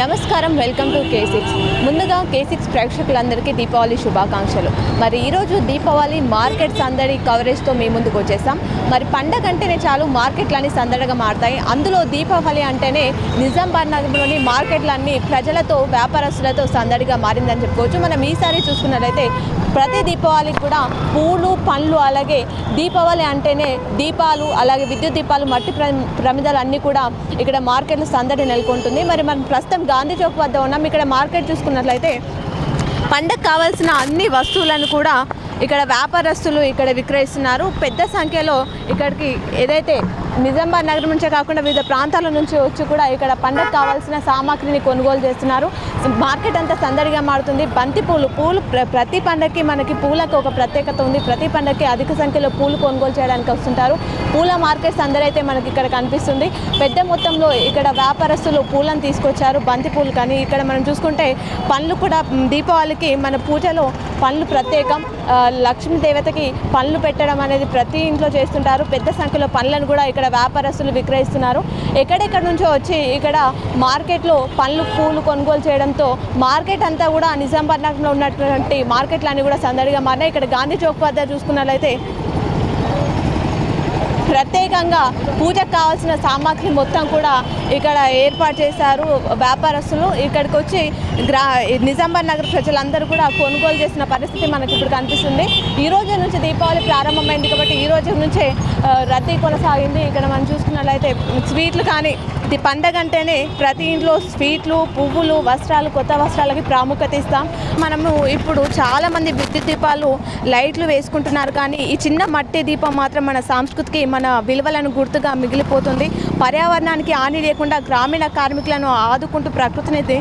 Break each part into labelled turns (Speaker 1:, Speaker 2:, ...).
Speaker 1: నమస్కారం, welcome to K6. ముందుగా K6 ప్రేక్షకులందరికీ దీపావళి శుభాకాంక్షలు. మరి ఈరోజు దీపావళి మార్కెట్ సందడి కవరేజ్తో మీ ముందుకు వచ్చేసాం. మరి పండగ అంటేనే చాలు మార్కెట్లన్నీ సందడిగా మారుతాయి. అందులో దీపావళి అంటేనే నిజామాబాద్ నగరంలోని మార్కెట్లన్నీ ప్రజలతో వ్యాపారస్తులతో సందడిగా మారిందని చెప్పుకోవచ్చు. మనం ఈసారి చూసుకున్నట్లయితే ప్రతి దీపావళికి కూడా పూలు పండ్లు అలాగే దీపావళి అంటేనే దీపాలు అలాగే విద్యుత్ దీపాలు మట్టి ప్రమిదలు అన్నీ కూడా ఇక్కడ మార్కెట్లో సందడి నెలకొంటుంది. మరి మనం ప్రస్తుతం గాంధీ చౌక్ వద్ద ఉన్నాం. ఇక్కడ మార్కెట్ చూసుకున్నట్లయితే పండగకు కావాల్సిన అన్ని వస్తువులను కూడా ఇక్కడ వ్యాపారస్తులు ఇక్కడ విక్రయిస్తున్నారు. పెద్ద సంఖ్యలో ఇక్కడికి ఏదైతే నిజామాబాద్ నగరం నుంచే కాకుండా వివిధ ప్రాంతాల నుంచి వచ్చి కూడా ఇక్కడ పండగకు కావాల్సిన సామాగ్రిని కొనుగోలు చేస్తున్నారు. మార్కెట్ అంతా సందడిగా మారుతుంది. బంతి పూలు ప్రతి పండగకి మనకి పూలకు ఒక ప్రత్యేకత ఉంది. ప్రతి పండగకి అధిక సంఖ్యలో పూలు కొనుగోలు చేయడానికి వస్తుంటారు. పూల మార్కెట్ సందడి అయితే మనకి ఇక్కడ కనిపిస్తుంది. పెద్ద మొత్తంలో ఇక్కడ వ్యాపారస్తులు పూలను తీసుకొచ్చారు. బంతి పూలు కానీ ఇక్కడ మనం చూసుకుంటే పండ్లు కూడా దీపావళికి మన పూజలో పండ్లు ప్రత్యేకం. లక్ష్మీ దేవతకి పండ్లు పెట్టడం అనేది ప్రతి ఇంట్లో చేస్తుంటారు. పెద్ద సంఖ్యలో పండ్లను కూడా ఇక్కడ వ్యాపారస్తులు విక్రయిస్తున్నారు. ఎక్కడెక్కడ నుంచో వచ్చి ఇక్కడ మార్కెట్లో పండ్లు పూలు కొనుగోలు చేయడంతో మార్కెట్ అంతా కూడా నిజామాబాద్ నగరంలో ఉన్నటువంటి మార్కెట్లన్నీ కూడా సందడిగా మారినాయి. ఇక్కడ గాంధీ చౌక్ వద్ద చూసుకున్నట్లయితే ప్రత్యేకంగా పూజకు కావాల్సిన సామాగ్రి మొత్తం కూడా ఇక్కడ ఏర్పాటు చేశారు వ్యాపారస్తులు. ఇక్కడికి వచ్చి నిజామాబాద్ నగర ప్రజలందరూ కూడా కొనుగోలు చేసిన పరిస్థితి మనకి ఇప్పుడు కనిపిస్తుంది. ఈ రోజు నుంచి దీపావళి ప్రారంభమైంది కాబట్టి ఈ రోజు నుంచే రద్దీ కొనసాగింది. ఇక్కడ మనం చూసుకున్నట్లయితే స్వీట్లు కానీ పండగ అంటేనే ప్రతి ఇంట్లో స్వీట్లు పువ్వులు వస్త్రాలు కొత్త వస్త్రాలకి ప్రాముఖ్యత ఇస్తాం. మనము ఇప్పుడు చాలామంది విద్యుత్ దీపాలు లైట్లు వేసుకుంటున్నారు. కానీ ఈ చిన్న మట్టి దీపం మాత్రం మన సంస్కృతికి మన విలువలను గుర్తుగా మిగిలిపోతుంది. పర్యావరణానికి హాని లేకుండా గ్రామీణ కార్మికులను ఆదుకుంటూ ప్రకృతిని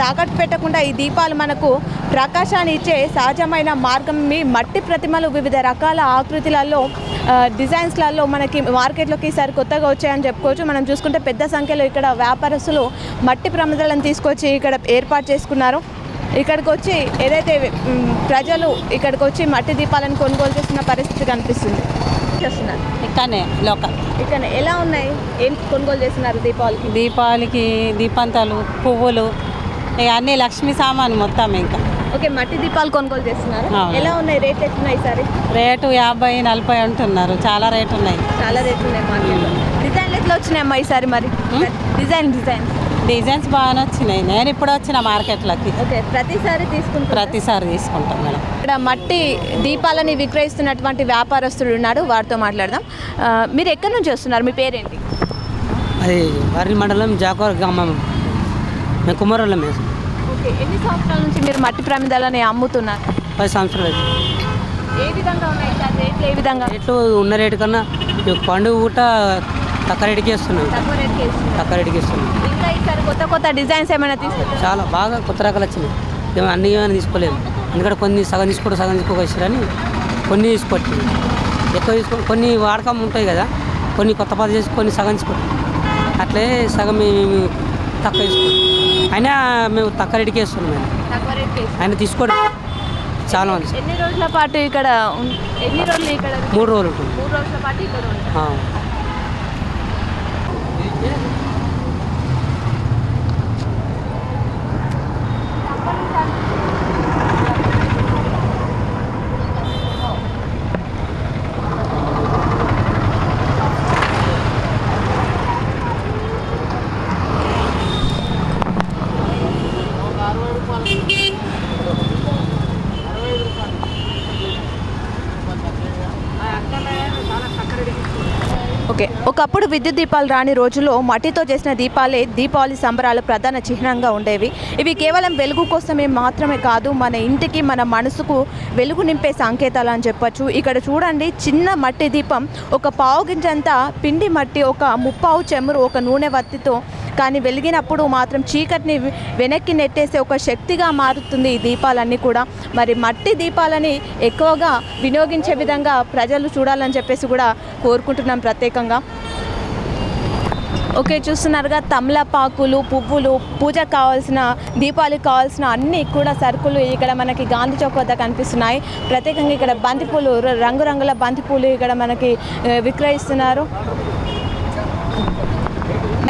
Speaker 1: తాకట్టు పెట్టకుండా ఈ దీపాలు మనకు ప్రకాశాన్ని ఇచ్చే సహజమైన మార్గం. మట్టి ప్రతిమలు వివిధ రకాల ఆకృతులలో డిజైన్స్లలో మనకి మార్కెట్లోకి ఈసారి కొత్తగా వచ్చాయని చెప్పుకోవచ్చు. మనం చూసుకుంటే పెద్ద సంఖ్యలో ఇక్కడ వ్యాపారస్తులు మట్టి ప్రమిదలను తీసుకొచ్చి ఇక్కడ ఏర్పాటు చేసుకున్నారు. ఇక్కడికి వచ్చి ఏదైతే ప్రజలు ఇక్కడికి వచ్చి మట్టి దీపాలను కొనుగోలు చేస్తున్న పరిస్థితి కనిపిస్తుంది. చేస్తున్నారు ఇక్కడ ఎలా ఉన్నాయి, ఏం కొనుగోలు చేస్తున్నారు దీపావళికి?
Speaker 2: దీపంతాలు పువ్వులు అన్నీ లక్ష్మీ సామాను మొత్తం. ఇంకా
Speaker 1: ఓకే, మట్టి దీపాలు కొనుగోలు చేస్తున్నారు. ఎలా ఉన్నాయి, రేట్లు ఎట్లున్నాయి ఈసారి?
Speaker 2: రేటు 50-40 అంటున్నారు. చాలా రేటు ఉన్నాయి
Speaker 1: మార్కెట్లో. డిజైన్లు ఎట్లా వచ్చినాయమ్మా ఈసారి? మరి డిజైన్స్
Speaker 2: బాగానే వచ్చినాయి. నేను ఇప్పుడు వచ్చిన మార్కెట్లోకి.
Speaker 1: ఓకే, ప్రతిసారి
Speaker 2: తీసుకుంటాం మేడం.
Speaker 1: ఇక్కడ మట్టి దీపాలని విక్రయిస్తున్నటువంటి వ్యాపారస్తులు ఉన్నారు, వారితో మాట్లాడదాం. మీరు ఎక్కడి నుంచి వస్తున్నారు, మీ పేరేంటి?
Speaker 3: అది వారి మండలం జాకోర్ గ్రామం, మేము కుమారులం.
Speaker 1: ఓకే, ఎన్ని సంవత్సరాల నుంచి మీరు మట్టి ప్రమిదలని అమ్ముతున్నారు?
Speaker 3: 10 సంవత్సరాలు.
Speaker 1: ఏ విధంగా ఉన్నాయి సార్ రేట్లు? ఏ విధంగా?
Speaker 3: రేట్లు ఉన్న రేటు కన్నా పండుగ పూట తక్కువ రేటుకి ఇస్తున్నాం. తక్కువ రేటుకి ఇస్తున్నాం.
Speaker 1: ఇంకా ఈసారి కొత్త డిజైన్స్ ఏమైనా తీసుకుంటారు?
Speaker 3: చాలా బాగా కొత్త రకాలు వచ్చినాయి. అన్నీ ఏమైనా తీసుకోలేము. ఎందుకంటే కొన్ని సగం తీసుకోవచ్చారని కొన్ని తీసుకోవచ్చు. ఎక్కువ కొన్ని వాడకం ఉంటాయి కదా, కొన్ని కొత్త పది చేసి కొన్ని సగం తీసుకోవచ్చు. అట్లే సగం మేము తక్కువ తీసుకోండి. అయినా మేము తక్కువ రేటుకి ఇస్తున్నాం. ఆయన తీసుకోవడం చాలా మంది.
Speaker 1: ఎన్ని రోజుల పాటు ఇక్కడ?
Speaker 3: 3 రోజులు ఉంటుంది.
Speaker 1: 3 రోజుల పాటు ఇక్కడ ఉంటాం. ఓకే, ఒకప్పుడు విద్యుత్ దీపాలు రాని రోజుల్లో మట్టితో చేసిన దీపాలే దీపావళి సంబరాల ప్రధాన చిహ్నంగా ఉండేవి. ఇవి కేవలం వెలుగు కోసమే మాత్రమే కాదు, మన ఇంటికి మన మనసుకు వెలుగు నింపే సంకేతాలు అని చెప్పచ్చు. ఇక్కడ చూడండి, చిన్న మట్టి దీపం ఒక పావు గింజంత పిండి మట్టి, ఒక ముప్పావు చెమురు, ఒక నూనె వత్తితో కానీ వెలిగినప్పుడు మాత్రం చీకటిని వెనక్కి నెట్టేసే ఒక శక్తిగా మారుతుంది ఈ దీపాలన్నీ కూడా. మరి మట్టి దీపాలని ఎక్కువగా వినియోగించే విధంగా ప్రజలు చూడాలని చెప్పేసి కూడా కోరుకుంటున్నాం ప్రత్యేకంగా. ఓకే, చూస్తున్నారుగా తమలపాకులు పువ్వులు పూజకు కావాల్సిన దీపావళికి కావాల్సిన అన్ని కూడా సరుకులు ఇక్కడ మనకి గాంధీ చౌక్ వద్ద కనిపిస్తున్నాయి. ప్రత్యేకంగా ఇక్కడ బంతిపూలు రంగురంగుల బంతిపూలు ఇక్కడ మనకి విక్రయిస్తున్నారు.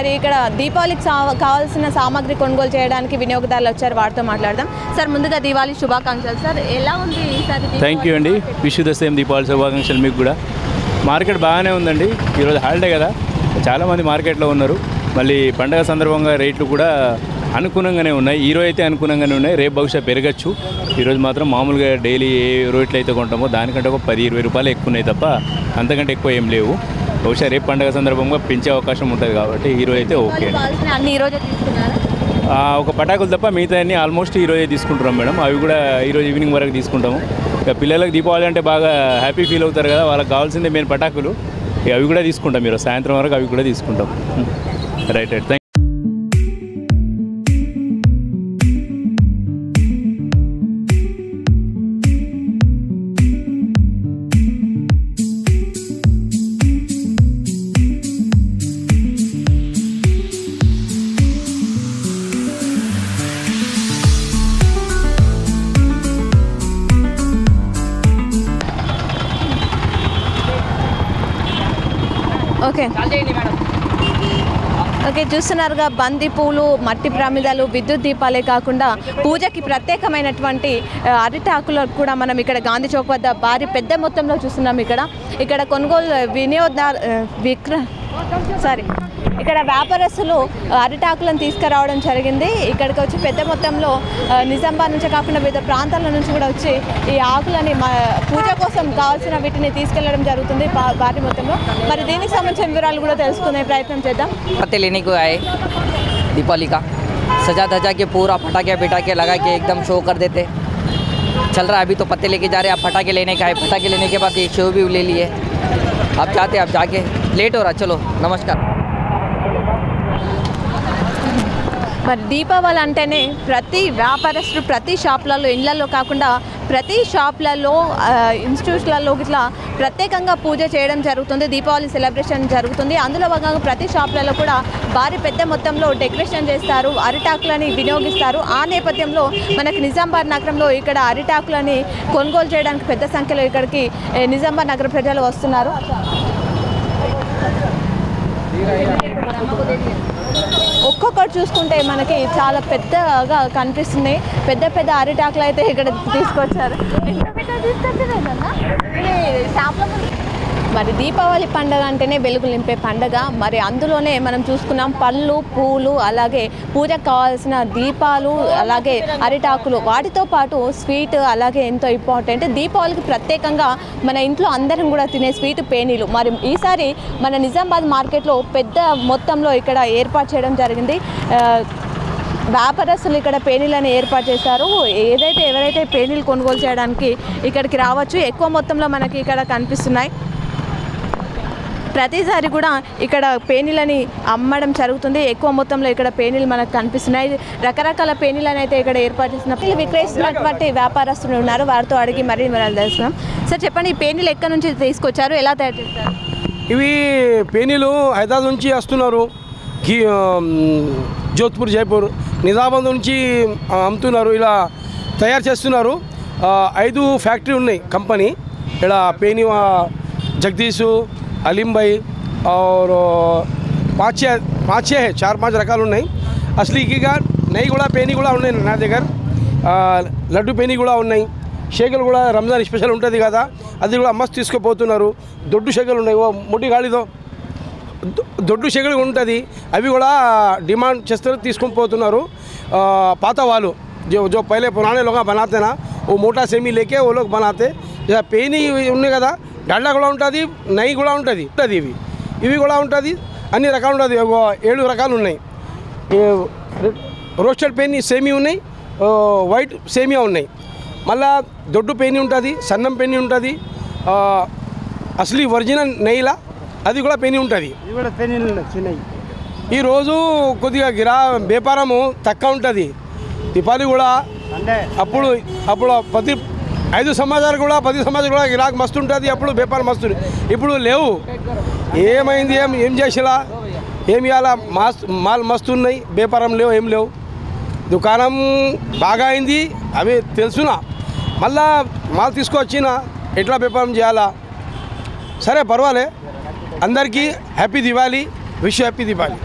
Speaker 1: మరి ఇక్కడ దీపావళికి కావాల్సిన సామాగ్రి కొనుగోలు చేయడానికి వినియోగదారులు వచ్చారు, వారితో మాట్లాడదాం. సార్ ముందుగా దీపావళి శుభాకాంక్షలు సార్. ఎలా ఉంది ఈసారి?
Speaker 4: థ్యాంక్ యూ అండి, విష్ ద సేమ్ దీపావళి శుభాకాంక్షలు మీకు కూడా. మార్కెట్ బాగానే ఉందండి, ఈరోజు హాలిడే కదా, చాలామంది మార్కెట్లో ఉన్నారు. మళ్ళీ పండగ సందర్భంగా రేట్లు కూడా అనుకూలంగానే ఉన్నాయి. ఈరోజు అయితే అనుకూలంగానే ఉన్నాయి, రేపు బహుశా పెరగచ్చు. ఈరోజు మాత్రం మామూలుగా డైలీ ఏ రేట్లు అయితే కొంటామో దానికంటే ఒక 10-20 రూపాయలు ఎక్కువ ఉన్నాయి తప్ప అంతకంటే ఎక్కువ ఏం లేవు. బహుశా రేపు పండగ సందర్భంగా పెంచే అవకాశం ఉంటుంది కాబట్టి ఈరోజు అయితే ఓకే అండి.
Speaker 1: అన్ని ఈరోజే తీసుకున్నారా?
Speaker 4: ఒక పటాకులు తప్ప మిగతా అన్ని ఆల్మోస్ట్ ఈరోజే తీసుకుంటున్నాం మేడం. అవి కూడా ఈరోజు ఈవినింగ్ వరకు తీసుకుంటాము. ఇక పిల్లలకు దీపావళి అంటే బాగా హ్యాపీ ఫీల్ అవుతారు కదా, వాళ్ళకి కావాల్సిందే మెయిన్ పటాకులు. అవి కూడా తీసుకుంటాం, ఈరోజు సాయంత్రం వరకు అవి కూడా తీసుకుంటాం. Right right thank
Speaker 1: okay okay చూస్తున్నారుగా, బంతి పూలు, మట్టి ప్రమిదలు, విద్యుత్ దీపాలే కాకుండా పూజకి ప్రత్యేకమైనటువంటి అరిటాకులకు కూడా మనం ఇక్కడ గాంధీ చౌక్ వద్ద భారీ పెద్ద మొత్తంలో చూస్తున్నాం. ఇక్కడ కొనుగోలు ఇక్కడ వ్యాపారస్తులు అరిటాకులను తీసుకురావడం జరిగింది. ఇక్కడికి వచ్చి పెద్ద మొత్తంలో నిజామాబాద్ నుంచి కాకుండా వివిధ ప్రాంతాల నుంచి కూడా వచ్చి ఈ ఆకులని పూజ కోసం కావాల్సిన వీటిని తీసుకెళ్లడం జరుగుతుంది భారీ మొత్తంలో. మరి దీనికి సంబంధించిన వివరాలు కూడా తెలుసుకునే ప్రయత్నం చేద్దాం.
Speaker 5: पत्ते लेने को आए दीपावली का, सजा धजा के पूरा पटाखे बिटाके लगा के एकदम शो कर देते. चल रहा है अभी तो पत्ते लेके जा रहे हैं, आप पटाखे लेने का है. पटाखे लेने के बाद ये शो भी ले लिए. आप चाहते आप जाके, लेट हो रहा, चलो नमस्कार.
Speaker 1: మరి దీపావళి అంటేనే ప్రతి వ్యాపారస్తులు ప్రతి షాప్లలో, ఇళ్లలో కాకుండా ప్రతి షాప్లలో, ఇన్స్టిట్యూట్లలో ఇట్లా ప్రత్యేకంగా పూజ చేయడం జరుగుతుంది. దీపావళి సెలబ్రేషన్ జరుగుతుంది. అందులో భాగంగా ప్రతి షాప్లలో కూడా భారీ పెద్ద మొత్తంలో డెకరేషన్ చేస్తారు, అరిటాకులని వినియోగిస్తారు. ఆ నేపథ్యంలో మనకి నిజామాబాద్ నగరంలో ఇక్కడ అరిటాకులని కొనుగోలు చేయడానికి పెద్ద సంఖ్యలో ఇక్కడికి నిజామాబాద్ నగర ప్రజలు వస్తున్నారు. ఒక్కొక్కటి చూసుకుంటే మనకి చాలా పెద్దగా కనిపిస్తున్నాయి. పెద్ద పెద్ద అరిటాకులు అయితే ఇక్కడ తీసుకొచ్చారు. మరి దీపావళి పండుగ అంటేనే వెలుగు నింపే పండుగ. మరి అందులోనే మనం చూసుకున్నాం పళ్ళు, పూలు, అలాగే పూజకు కావాల్సిన దీపాలు, అలాగే అరిటాకులు, వాటితో పాటు స్వీట్ అలాగే ఎంతో ఇంపార్టెంట్. దీపావళికి ప్రత్యేకంగా మన ఇంట్లో అందరం కూడా తినే స్వీట్ పేనీలు. మరి ఈసారి మన నిజామాబాద్ మార్కెట్లో పెద్ద మొత్తంలో ఇక్కడ ఏర్పాటు చేయడం జరిగింది. వ్యాపారస్తులు ఇక్కడ పేనీలను ఏర్పాటు చేశారు. ఎవరైతే పేనీలు కొనుగోలు చేయడానికి ఇక్కడికి రావచ్చు. ఎక్కువ మొత్తంలో మనకి ఇక్కడ కనిపిస్తున్నాయి. ప్రతిసారి కూడా ఇక్కడ పేనీలని అమ్మడం జరుగుతుంది. ఎక్కువ మొత్తంలో ఇక్కడ పేనీలు మనకు కనిపిస్తున్నాయి. రకరకాల పేనీలను అయితే ఇక్కడ ఏర్పాటు చేస్తున్నారు. విక్రయిస్తున్నటువంటి వ్యాపారస్తులు ఉన్నారు, వారితో అడిగి మరీ వివరాలు తెలుసుకున్నాం. సార్ చెప్పండి, ఈ పేనీలు ఎక్కడి నుంచి తీసుకొచ్చారు, ఎలా తయారు చేస్తారు?
Speaker 6: ఇవి పేనీలు హైదరాబాద్ నుంచి వస్తున్నారు, జోధ్పూర్, జైపూర్, నిజామాబాద్ నుంచి అమ్ముతున్నారు. ఇలా తయారు చేస్తున్నారు. 5 ఫ్యాక్టరీ ఉన్నాయి కంపెనీ. ఇక్కడ పేనీ జగదీష్, अलीम भाई और 5-6 है, 4-5 రకాలు ఉన్నాయి. అసలుగా నెయ్యి కూడా పేనీ కూడా ఉన్నాయి నా దగ్గర. లడ్డు పేనీ కూడా ఉన్నాయి. షేకలు కూడా రంజాన్ స్పెషల్ ఉంటుంది కదా, అది కూడా మస్తు తీసుకుపోతున్నారు. దొడ్డు షేకలు ఉన్నాయి, ఓ ముట్టి గాలితో దొడ్డు షేకలు ఉంటుంది, అవి కూడా డిమాండ్ చేస్తారు, తీసుకొని పోతున్నారు. పాత వాళ్ళు जो पहले पुराने लोग बनाते ना, वो मोटा सेमी लेके वो लोग बनाते. जैसा पेनी ఉన్నాయి కదా, డాల్డా కూడా ఉంటుంది, నెయ్యి కూడా ఉంటుంది. ఇవి కూడా ఉంటుంది, అన్ని రకాలు ఉంటుంది. 7 రకాలు ఉన్నాయి. రోస్టెడ్ పేనీ సేమీ ఉన్నాయి, వైట్ సేమియా ఉన్నాయి. మళ్ళా దొడ్డు పేనీ ఉంటుంది, సన్నం పేనీ ఉంటుంది, అసలు ఒరిజినల్ నెయ్యిలా అది కూడా పేనీ ఉంటుంది. ఈరోజు కొద్దిగా వ్యాపారము తక్కువ ఉంటుంది. దీపావళి కూడా అప్పుడు 5 సమాజాలు కూడా 10 సమాజాలు కూడా గిరాక్ మస్తు ఉంటుంది. అప్పుడు వ్యాపారం మస్తు. ఇప్పుడు లేవు. ఏమైంది, ఏం చేసేలా, ఏమి ఇవ్వాలా, మాల్ మస్తు ఉన్నాయి, వ్యాపారం లేవు, ఏం లేవు. దుకాణం బాగా అయింది, అవి తెలుసునా. మళ్ళా మాల్ తీసుకొచ్చిన ఎట్లా వ్యాపారం చేయాలా. సరే పర్వాలే. అందరికీ happy Diwali, wish happy Diwali.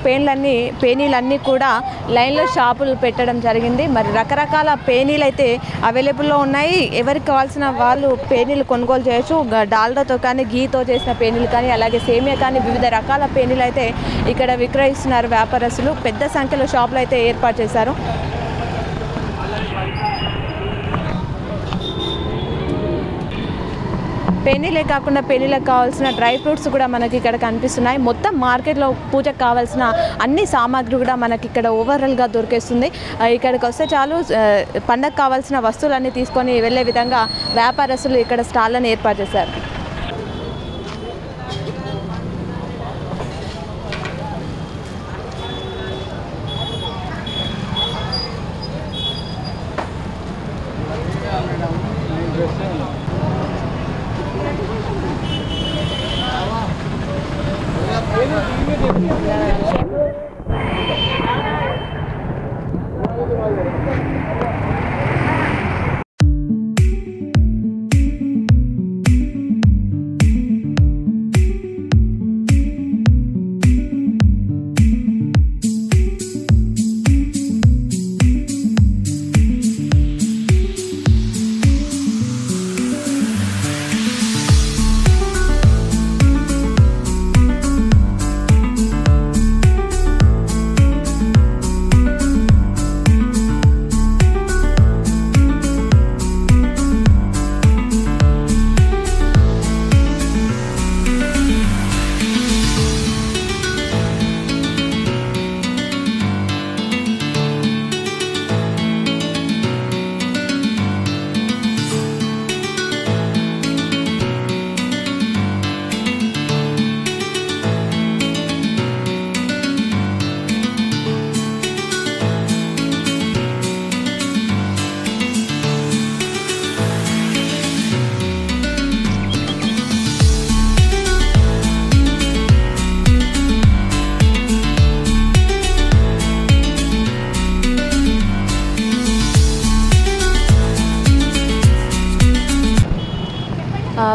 Speaker 1: పేనీలన్నీ కూడా లైన్లో షాపులు పెట్టడం జరిగింది. మరి రకరకాల పేనీలు అయితే అవైలబుల్లో ఉన్నాయి. ఎవరికి కావాల్సిన వాళ్ళు పేనీలు కొనుగోలు చేయొచ్చు. డాల్డాతో కానీ గీతో చేసిన పేనీలు కానీ అలాగే సేమియా కానీ వివిధ రకాల పేనీలు అయితే ఇక్కడ విక్రయిస్తున్నారు వ్యాపారస్తులు. పెద్ద సంఖ్యలో షాపులు అయితే ఏర్పాటు చేశారు. పేనీలే కాకుండా పేనీలకు కావాల్సిన డ్రై ఫ్రూట్స్ కూడా మనకి ఇక్కడ కనిపిస్తున్నాయి. మొత్తం మార్కెట్లో పూజకు కావాల్సిన అన్ని సామాగ్రి కూడా మనకి ఇక్కడ ఓవరాల్గా దొరికేస్తుంది. ఇక్కడికి వస్తే చాలు పండగకు కావాల్సిన వస్తువులన్నీ తీసుకొని వెళ్ళే విధంగా వ్యాపారస్తులు ఇక్కడ స్టాళ్ళని ఏర్పాటు చేశారు.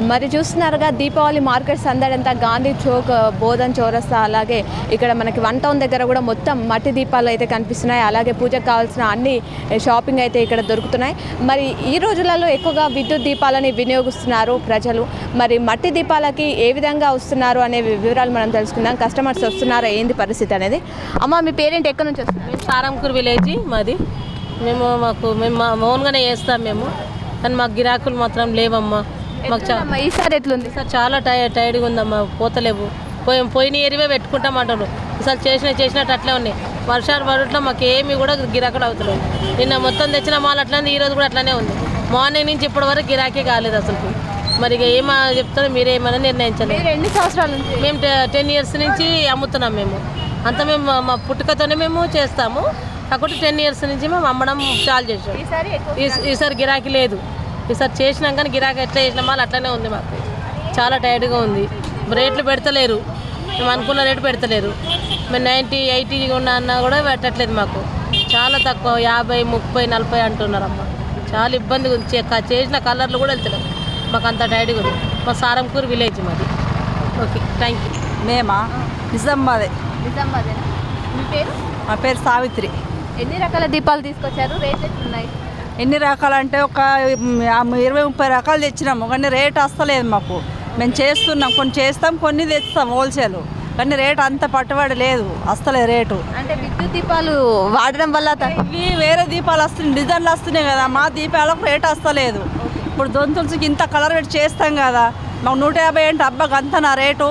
Speaker 1: మరి చూస్తున్నారుగా దీపావళి మార్కెట్ సందడంతా గాంధీ చౌక్, బోధన్ చౌరస్తా, అలాగే ఇక్కడ మనకి 1 టౌన్ దగ్గర కూడా మొత్తం మట్టి దీపాలు అయితే కనిపిస్తున్నాయి. అలాగే పూజకు కావాల్సిన అన్ని షాపింగ్ అయితే ఇక్కడ దొరుకుతున్నాయి. మరి ఈ రోజులలో ఎక్కువగా విద్యుత్ దీపాలని వినియోగిస్తున్నారు ప్రజలు. మరి మట్టి దీపాలకి ఏ విధంగా వస్తున్నారు అనే వివరాలు మనం తెలుసుకుందాం. కస్టమర్స్ వస్తున్నారా, ఏంది పరిస్థితి అనేది. అమ్మ, మీ పేరెంట్ ఎక్కడి నుంచి వస్తున్నారు?
Speaker 7: మేము సారంకూర్ విలేజ్ మాది. మేము ఓన్గానే చేస్తాం మేము, కానీ మాకు గిరాకులు మాత్రం లేవమ్మా. మాకు
Speaker 1: ఈసారి ఎట్లుంది?
Speaker 7: సార్ చాలా టైర్డ్గా ఉందమ్మా, పోతలేవు. పోయిన ఏరివే పెట్టుకుంటామంటారు. ఈసారి చేసినట్టు అట్లే ఉన్నాయి. వర్షాలు పడట్లో మాకు ఏమి కూడా గిరాకులు అవుతలేదు. నిన్న మొత్తం తెచ్చిన మాల్ అట్లనే, ఈరోజు కూడా అట్లనే ఉంది. మార్నింగ్ నుంచి ఇప్పటి వరకు గిరాకీ కాలేదు అసలు. మరి ఇక ఏమో చెప్తారో మీరేమన్నా నిర్ణయించలేదు.
Speaker 1: ఎన్ని సంవత్సరాల నుంచి?
Speaker 7: మేము 10 years నుంచి అమ్ముతున్నాం. మేము అంతా మేము మా పుట్టుకతోనే మేము చేస్తాము. కాకపోతే 10 years నుంచి మేము అమ్మడం చాలు చేసాం. ఈసారి గిరాకీ లేదు. ఈసారి చేసినాం కానీ గిరాకీ ఎట్లా చేసినా మాల్ అట్లనే ఉంది. మాకు చాలా టైర్డ్గా ఉంది. రేట్లు పెడతలేరు, మేము అనుకున్న రేటు పెడతలేరు. మేము 90, 80 ఉన్నా అన్నా కూడా పెట్టట్లేదు. మాకు చాలా తక్కువ, 50, 30, 40 అంటున్నారమ్మా. చాలా ఇబ్బందిగా ఉంది. చేసిన కలర్లు కూడా వెళ్తలేవు. మాకు అంత టైర్డ్గా ఉంది. మా సారంకూర్ విలేజ్ మాది. Okay, thank you.
Speaker 2: మేమా నిజామాబాదే.
Speaker 1: నిజామాబాదేనా? మీ పేరు?
Speaker 2: మా పేరు సావిత్రి.
Speaker 1: ఎన్ని రకాల దీపాలు తీసుకొచ్చారు? రేట్ ఎట్లున్నాయి?
Speaker 2: ఎన్ని రకాలంటే ఒక 20-30 రకాలు తెచ్చినాము, కానీ రేట్ వస్తలేదు మాకు. మేము చేస్తున్నాం, కొన్ని చేస్తాం, కొన్ని తెస్తాం హోల్సేల్, కానీ రేట్ అంత పట్టుబడి లేదు, వస్తలేదు రేటు.
Speaker 1: అంటే విద్యుత్ దీపాలు వాడడం వల్ల
Speaker 2: ఇవి వేరే దీపాలు వస్తున్నాయి, డిజైన్లు వస్తున్నాయి కదా, మా దీపాలకు రేట్ వస్తలేదు. ఇప్పుడు దొంతులకి ఇంత కలర్ పెట్టి చేస్తాం కదా, మాకు 150 ఏంటి అబ్బాకి అంత నా రేటు,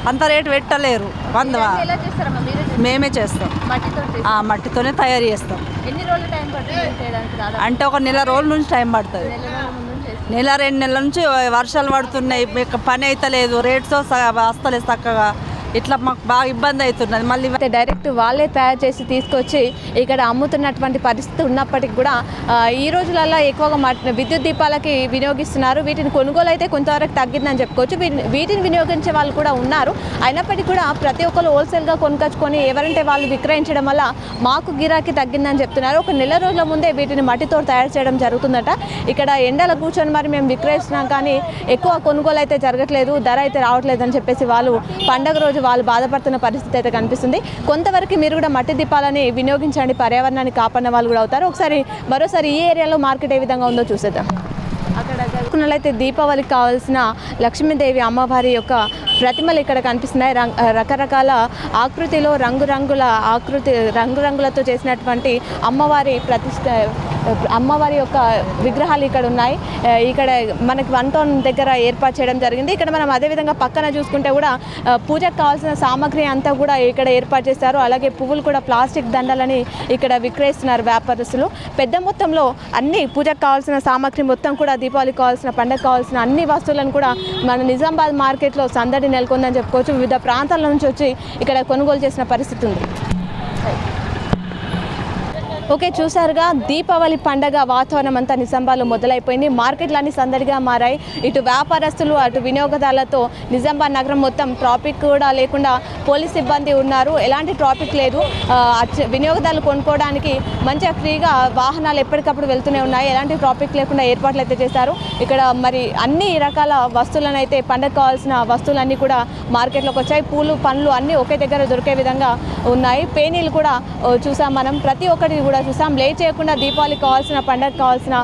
Speaker 2: అంత రేటు పెట్టలేరు. 100 మేమే చేస్తాం, మట్టితోనే తయారు చేస్తాం.
Speaker 1: ఎన్ని రోజులు టైం పడుతుంది?
Speaker 2: అంటే ఒక నెల రోజుల నుంచి టైం పడుతుంది. నెల 2 నెలల నుంచి వర్షాలు పడుతున్నాయి, పని అయితే లేదు, రేట్తో వస్తలేదు చక్కగా. ఇట్లా మాకు బాగా ఇబ్బంది అవుతున్నది. మళ్ళీ
Speaker 1: డైరెక్ట్ వాళ్ళే తయారు చేసి తీసుకొచ్చి ఇక్కడ అమ్ముతున్నటువంటి పరిస్థితి ఉన్నప్పటికీ కూడా ఈ రోజులలో ఎక్కువగా విద్యుత్ దీపాలకి వినియోగిస్తున్నారు. వీటిని కొనుగోలు అయితే కొంతవరకు తగ్గిందని చెప్పుకోవచ్చు. వీటిని వినియోగించే వాళ్ళు కూడా ఉన్నారు. అయినప్పటికీ కూడా ప్రతి ఒక్కరు హోల్సేల్గా కొనుకొచ్చుకొని ఎవరంటే వాళ్ళు విక్రయించడం వల్ల మాకు గిరాకీ తగ్గిందని చెప్తున్నారు. ఒక నెల రోజుల ముందే వీటిని మట్టితో తయారు చేయడం జరుగుతుందట. ఇక్కడ ఎండలో కూర్చొని మరి మేము విక్రయిస్తున్నాం, కానీ ఎక్కువ కొనుగోలు అయితే జరగట్లేదు, ధర అయితే రావట్లేదు అని చెప్పేసి వాళ్ళు పండగ రోజు ఈరోజు వాళ్ళు బాధపడుతున్న పరిస్థితి అయితే కనిపిస్తుంది. కొంతవరకు మీరు కూడా మట్టి దీపాలని వినియోగించండి, పర్యావరణాన్ని కాపాడిన వాళ్ళు కూడా అవుతారు. మరోసారి ఈ ఏరియాలో మార్కెట్ ఏ విధంగా ఉందో చూసేద్దాం. అక్కడ చూసుకున్నట్లయితే దీపావళికి కావాల్సిన లక్ష్మీదేవి అమ్మవారి యొక్క ప్రతిమలు ఇక్కడ కనిపిస్తున్నాయి. రకరకాల ఆకృతిలో రంగురంగులతో చేసినటువంటి అమ్మవారి యొక్క విగ్రహాలు ఇక్కడ ఉన్నాయి. ఇక్కడ మనకి 1 టౌన్ దగ్గర ఏర్పాటు చేయడం జరిగింది. ఇక్కడ మనం అదేవిధంగా పక్కన చూసుకుంటే కూడా పూజకు కావాల్సిన సామాగ్రి అంతా కూడా ఇక్కడ ఏర్పాటు చేస్తారు. అలాగే పువ్వులు కూడా ప్లాస్టిక్ దండలని ఇక్కడ విక్రయిస్తున్నారు వ్యాపారస్తులు. పెద్ద మొత్తంలో అన్ని పూజకు కావాల్సిన సామాగ్రి మొత్తం కూడా దీపావళికి కావాల్సిన పండగ కావాల్సిన అన్ని వస్తువులను కూడా మన నిజామాబాద్ మార్కెట్లో సందడి నెలకొందని చెప్పుకోవచ్చు. వివిధ ప్రాంతాల నుంచి వచ్చి ఇక్కడ కొనుగోలు చేసిన పరిస్థితి ఉంది. ఓకే, చూసారుగా దీపావళి పండగ వాతావరణం అంతా నిజామాబాద్లో మొదలైపోయింది. మార్కెట్లన్నీ సందడిగా మారాయి. ఇటు వ్యాపారస్తులు అటు వినియోగదారులతో నిజామాబాద్ నగరం మొత్తం ట్రాఫిక్ కూడా లేకుండా పోలీస్ సిబ్బంది ఉన్నారు. ఎలాంటి ట్రాఫిక్ లేదు. వినియోగదారులు కొనుక్కోవడానికి మంచిగా ఫ్రీగా వాహనాలు ఎప్పటికప్పుడు వెళ్తూనే ఉన్నాయి. ఎలాంటి ట్రాఫిక్ లేకుండా ఏర్పాట్లు అయితే చేశారు. ఇక్కడ మరి అన్ని రకాల వస్తువులను అయితే పండగ కావాల్సిన వస్తువులన్నీ కూడా మార్కెట్లోకి వచ్చాయి. పూలు పండ్లు అన్నీ ఒకే దగ్గర దొరికే విధంగా ఉన్నాయి. పేనీలు కూడా చూసాం మనం, ప్రతి ఒక్కటి కూడా చూసాం. లేట్ చేయకుండా దీపావళికి కావాల్సిన పండగ కావాల్సిన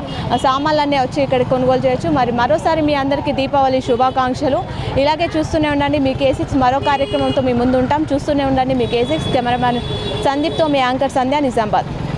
Speaker 1: సామాన్లన్నీ వచ్చి ఇక్కడ కొనుగోలు చేయొచ్చు. మరి మరోసారి మీ అందరికీ దీపావళి శుభాకాంక్షలు. ఇలాగే చూస్తూనే ఉండండి మీ K6. మరో కార్యక్రమంతో మీ ముందు ఉంటాం. చూస్తూనే ఉండండి మీ K6. కెమెరామ్యాన్ సందీప్తో మీ యాంకర్ సంధ్య, నిజామాబాద్.